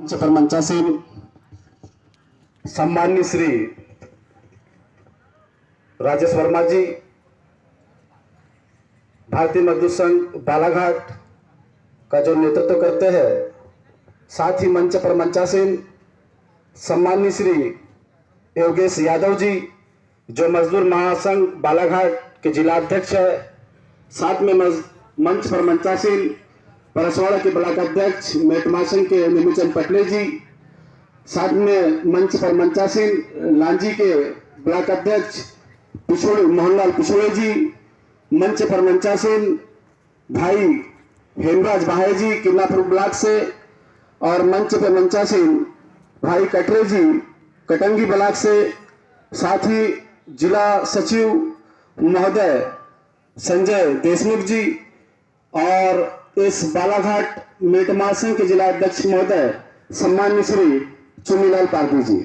मंच पर मंचासीन सम्माननीय श्री राजेश वर्मा जी, भारतीय मजदूर संघ बालाघाट का जो नेतृत्व करते हैं, साथ ही मंच पर मंचासीन सम्माननीय श्री योगेश यादव जी, जो मजदूर महासंघ बालाघाट के जिला अध्यक्ष है, साथ में मंच पर मंचासीन परसवाड़ा के ब्लॉक अध्यक्ष मेट महासंघ के निमिचंद पटले जी, साथ में मंच पर मंचासीन लांजी के ब्लॉक अध्यक्ष मोहनलाल पिछोड़े जी, मंच पर मंचासीन भाई हेमराज बाहे जी किन्नापुर ब्लॉक से, और मंच पर मंचासीन भाई कटरे जी कटंगी ब्लॉक से, साथ ही जिला सचिव महोदय संजय देशमुख जी और इस बालाघाट मेट महासंघ के जिला अध्यक्ष महोदय सम्माननीय श्री चुन्नीलाल पारदी जी,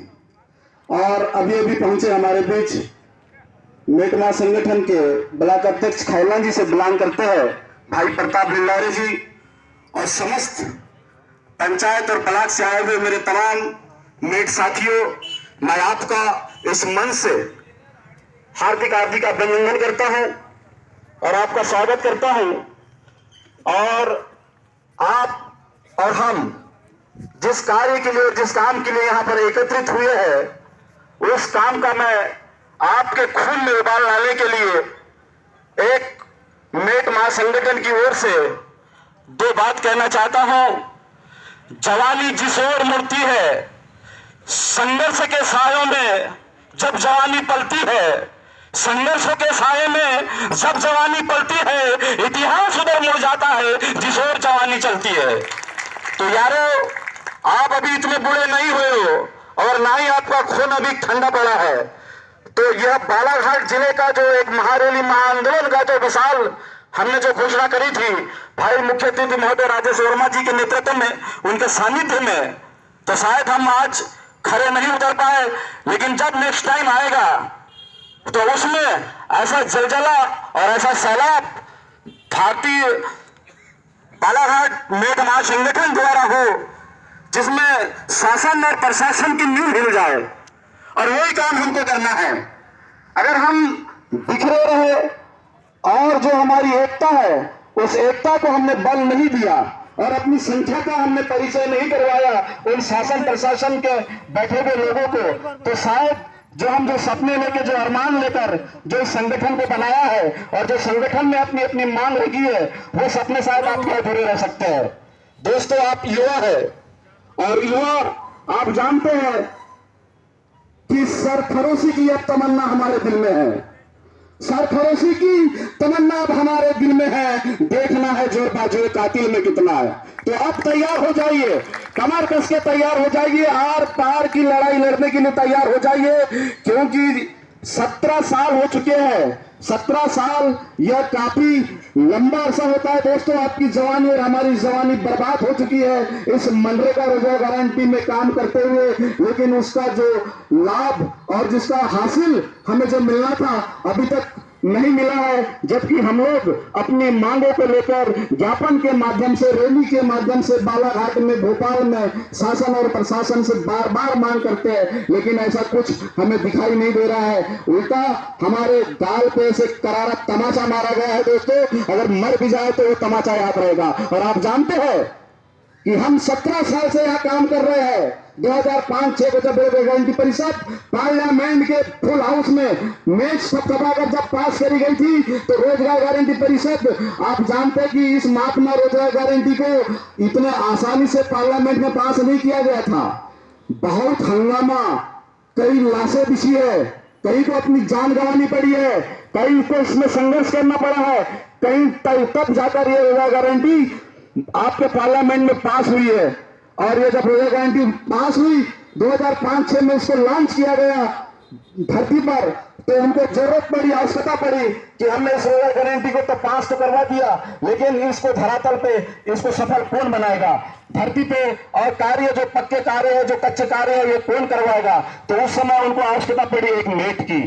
और अभी अभी पहुंचे हमारे बीच मेट महासंगठन के ब्लॉक अध्यक्ष खैला जी से बिलोंग करते हैं भाई प्रताप भंडारी जी, और समस्त पंचायत और ब्लॉक से आए हुए मेरे तमाम मेट साथियों, मैं आपका इस मंच से हार्दिक हार्दिक अभिनंदन करता हूं और आपका स्वागत करता हूं। और आप और हम जिस कार्य के लिए, जिस काम के लिए यहां पर एकत्रित हुए हैं, उस काम का मैं आपके खून में उबाल लाने के लिए एक मेट महासंगठन की ओर से दो बात कहना चाहता हूं। जवानी जिस ओर मुड़ती है, संघर्ष के सायों में जब जवानी पलती है, संघर्षों के साये में जब जवानी पलती है, इतिहास उधर मुड़ जाता है जिस ओर जवानी चलती है। तो यारो, आप अभी इतने बुरे नहीं हुए हो और ना ही आपका खून अभी ठंडा पड़ा है। तो यह बालाघाट जिले का जो एक महारैली महाआंदोलन का जो विशाल हमने जो घोषणा करी थी भाई मुख्य अतिथि महोदय राजेश वर्मा जी के नेतृत्व में, उनके सानिध्य में, तो शायद हम आज खड़े नहीं उतर पाए, लेकिन जब नेक्स्ट टाइम आएगा तो उसमें ऐसा जलजला और ऐसा सैलाब भारतीय बालाघाट मेट महासंगठन द्वारा हो, जिसमें शासन और प्रशासन की नींव हिल जाए, और वही काम हमको करना है। अगर हम बिखरे रहे और जो हमारी एकता है, उस एकता को हमने बल नहीं दिया और अपनी संख्या का हमने परिचय नहीं करवाया उन शासन प्रशासन के बैठे हुए लोगों को, तो शायद जो सपने लेकर, जो अरमान लेकर जो इस संगठन को बनाया है और जो संगठन में अपनी अपनी मांग रखी है, वो सपने शायद आपके अधूरे रह सकते हैं। दोस्तों, आप युवा है और युवा आप जानते हैं कि सरफरोशी की अब तमन्ना हमारे दिल में है, सरफरोशी की तमन्ना अब हमारे दिल में है। देखना है जोर बाजू कातिल में कितना है। तो अब तैयार हो जाइए, कमर कस के तैयार हो जाइए, आर पार की लड़ाई लड़ने के लिए तैयार हो जाइए, क्योंकि 17 साल हो चुके हैं। 17 साल यह काफी लंबा अरसा होता है दोस्तों। आपकी जवानी और हमारी जवानी बर्बाद हो चुकी है इस मनरेगा रोजगार गारंटी में काम करते हुए, लेकिन उसका जो लाभ और जिसका हासिल हमें जो मिलना था अभी तक नहीं मिला है। जबकि हम लोग अपनी मांगों को लेकर ज्ञापन के माध्यम से, रैली के माध्यम से बालाघाट में, भोपाल में शासन और प्रशासन से बार बार मांग करते हैं, लेकिन ऐसा कुछ हमें दिखाई नहीं दे रहा है। उल्टा हमारे गाल पे से करारा तमाचा मारा गया है दोस्तों। अगर मर भी जाए तो वो तमाचा याद रहेगा। और आप जानते हैं कि हम 17 साल से यहाँ काम कर रहे हैं। 2005-06 को जब रोजगार गारंटी परिषद पार्लियामेंट के फुल हाउस में मेज सभा कर जब पास करी गई थी, तो रोजगार गारंटी परिषद, आप जानते हैं कि इस महात्मा रोजगार गारंटी को इतने आसानी से पार्लियामेंट में पास नहीं किया गया था। बहुत हंगामा, कई लाशें बिछी है, कई को अपनी जान गंवानी पड़ी है, कई को इसमें संघर्ष करना पड़ा है, कई तब जाकर ये रोजगार गारंटी आपके पार्लियामेंट में पास हुई है। और ये जब रोजगार गारंटी पास हुई 2005-06 में इसको लॉन्च किया गया धरती पर, तो उनको जरूरत पड़ी, आवश्यकता पड़ी कि हमने इस रोजगार गारंटी को तो पास तो करवा दिया, लेकिन इसको धरातल पे इसको सफल कौन बनाएगा धरती पे, और कार्य जो पक्के कार्य है, जो कच्चे कार्य है, ये कौन करवाएगा। तो उस समय उनको आवश्यकता पड़ी एक मेट की।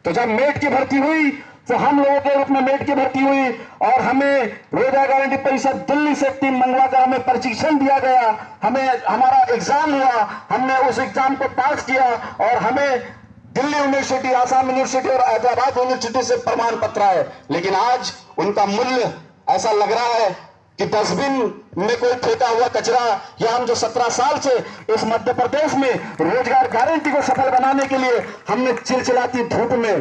तो जब मेट की भर्ती हुई तो हम लोगों के रूप में मेट की भर्ती हुई और हमें रोजगार गारंटी परिषद दिल्ली से टीम मंगवाकर हमें प्रशिक्षण दिया गया, हमें हमारा एग्जाम हुआ, हमने उस एग्जाम को पास किया और हमें दिल्ली यूनिवर्सिटी, आसाम यूनिवर्सिटी और हैदराबाद यूनिवर्सिटी से प्रमाण पत्र है। लेकिन आज उनका मूल्य ऐसा लग रहा है कि डस्टबिन में कोई फेंका हुआ कचरा। या हम जो 17 साल से इस मध्य प्रदेश में रोजगार गारंटी को सफल बनाने के लिए हमने चिलचिलाती धूप में,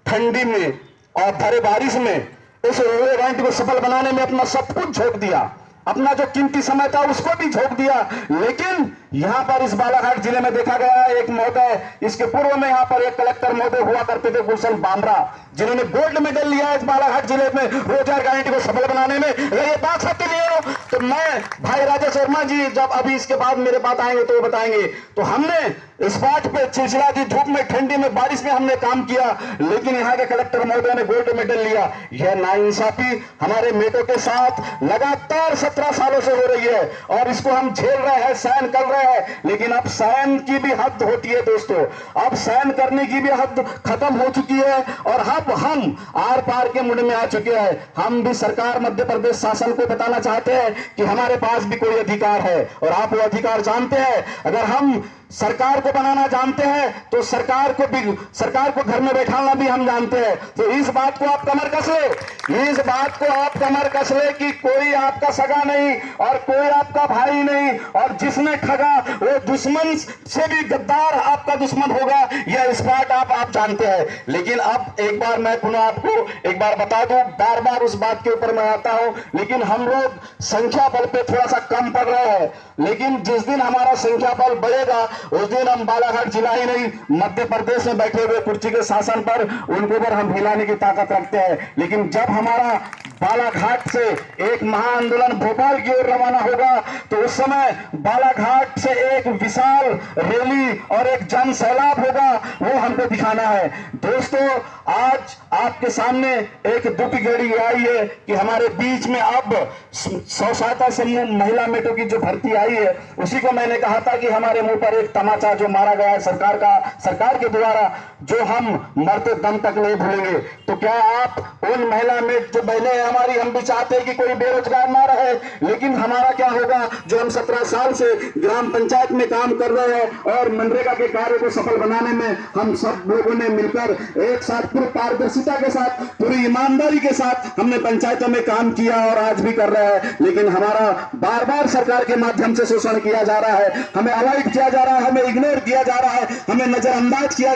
ठंडी में और भरे बारिश में इस रोजगार गारंटी को सफल बनाने में अपना सब कुछ झोंक दिया, अपना जो कीमती समय था उसको भी झोंक दिया। लेकिन यहां पर इस बालाघाट जिले में देखा गया एक महोदय, इसके पूर्व में यहां पर एक कलेक्टर महोदय हुआ करते थे गुलशन बामरा, जिन्होंने गोल्ड मेडल लिया इस बालाघाट जिले में रोजगार गारंटी को सफल बनाने में। अगर ये बात सत्य नहीं हो तो मैं भाई राजेश शर्मा जी जब अभी इसके बाद मेरे बात आएंगे तो वो बताएंगे। तो हमने इस बात पे चिलचिलाती धूप में, ठंडी में, बारिश में हमने काम किया, लेकिन यहाँ के कलेक्टर महोदय ने गोल्ड मेडल लिया। यह नाइंसाफी हमारे मेटों के साथ लगातार 17 सालों से हो रही है और इसको हम झेल रहे हैं, सहन कर रहे हैं। लेकिन अब सहन की भी हद होती है दोस्तों, अब सहन करने की भी हद खत्म हो चुकी है और अब हम आर पार के मुड़ में आ चुके हैं। हम भी सरकार, मध्य प्रदेश शासन को बताना चाहते हैं कि हमारे पास भी कोई अधिकार है और आप वो अधिकार जानते हैं। अगर हम सरकार को बनाना जानते हैं तो सरकार को घर में बैठाना भी हम जानते हैं। तो इस बात को आप कमर कस ले, इस बात को आप कमर कस ले कि कोई आपका सगा नहीं और कोई आपका भाई नहीं, और जिसने ठगा वो दुश्मन से भी गद्दार आपका दुश्मन होगा, यह इस बात आप जानते हैं। लेकिन अब एक बार मैं पुनः आपको एक बार बता दूं, बार बार उस बात के ऊपर मैं आता हूं, लेकिन हम लोग संख्या बल पे थोड़ा सा कम पड़ रहे हैं। लेकिन जिस दिन हमारा संख्या बल बढ़ेगा उस दिन हम बालाघाट जिला ही नहीं, मध्य प्रदेश में बैठे हुए कुर्सी के शासन पर उनके ऊपर हम हिलाने की ताकत रखते हैं। लेकिन जब हमारा बालाघाट से एक महाआंदोलन भोपाल की ओर रवाना होगा तो उस समय बालाघाट से एक विशाल रैली और एक जन सैलाब होगा, वो हमको दिखाना है। दोस्तों, आज आपके सामने एक दुख की घड़ी आई है कि हमारे बीच में अब स्वसहायता समूह महिला मेटों की जो भर्ती आई है, उसी को मैंने कहा था कि हमारे मुंह पर एक तमाचा जो मारा गया है सरकार के द्वारा, जो हम मरते दम तक नहीं भूलेंगे। तो क्या आप उन महिला मेट जो बहने हैं हमारी, हम भी चाहते हैं कि कोई बेरोजगार ना रहे, लेकिन हमारा क्या होगा जो हम 17 साल से ग्राम पंचायत में काम कर रहे हैं और मनरेगा के कार्य को सफल बनाने में हम सब लोगों ने मिलकर एक साथ पूरी पारदर्शिता के साथ, पूरी ईमानदारी के साथ हमने पंचायतों में काम किया और आज भी कर रहे हैं। लेकिन हमारा बार बार सरकार के माध्यम से शोषण किया जा रहा है, हमें अवॉइड किया जा रहा है, हमें इग्नोर किया जा रहा है, हमें नजरअंदाज किया